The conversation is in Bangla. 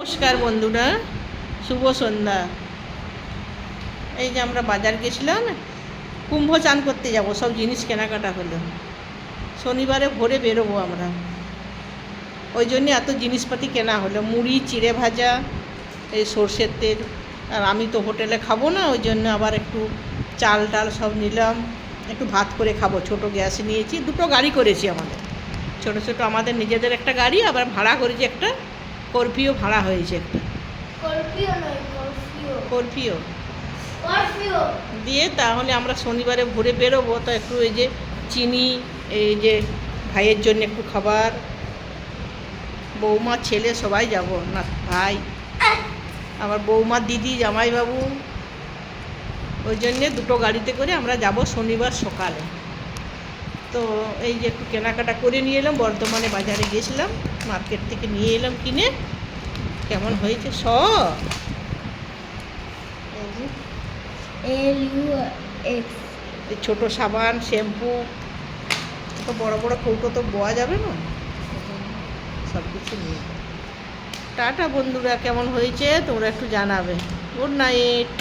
নমস্কার বন্ধুরা, শুভ সন্ধ্যা। এই যে আমরা বাজার গেছিলাম, কুম্ভ চান করতে যাব, সব জিনিস কেনাকাটা হলো। শনিবারে ভোরে বেরোবো আমরা, ওই জন্যে এত জিনিসপাতি কেনা হলো। মুড়ি, চিড়ে ভাজা, এই সর্ষের তেল। আর আমি তো হোটেলে খাবো না, ওই জন্য আবার একটু চাল টাল সব নিলাম, একটু ভাত করে খাবো। ছোটো গ্যাস নিয়েছি, দুটো গাড়ি করেছি আমাদের, ছোটো ছোটো আমাদের নিজেদের একটা গাড়ি, আবার ভাড়া করেছি একটা স্করপিও ভাড়া হয়েছে একটা স্করপিও দিয়ে। তাহলে আমরা শনিবারে ভোরে বেরোবো, তো একটু এই যে চিনি, এই যে ভাইয়ের জন্য একটু খাবার, বৌমা ছেলে সবাই যাব না, ভাই আমার বৌমার দিদি জামাইবাবু, ওই জন্যে দুটো গাড়িতে করে আমরা যাব শনিবার সকালে। তো এই যে একটু কেনাকাটা করে নিয়ে এলাম, বর্ধমানে বাজারে গেছিলাম, মার্কেট থেকে নিয়ে এলাম কিনে। কেমন হয়েছে সব, ছোট সাবান, শ্যাম্পু, তো বড় বড় কৌটো তো বোয়া যাবে না, সব কিছু নিয়ে। টাটা বন্ধুরা, কেমন হয়েছে তোমরা একটু জানাবে। Good night.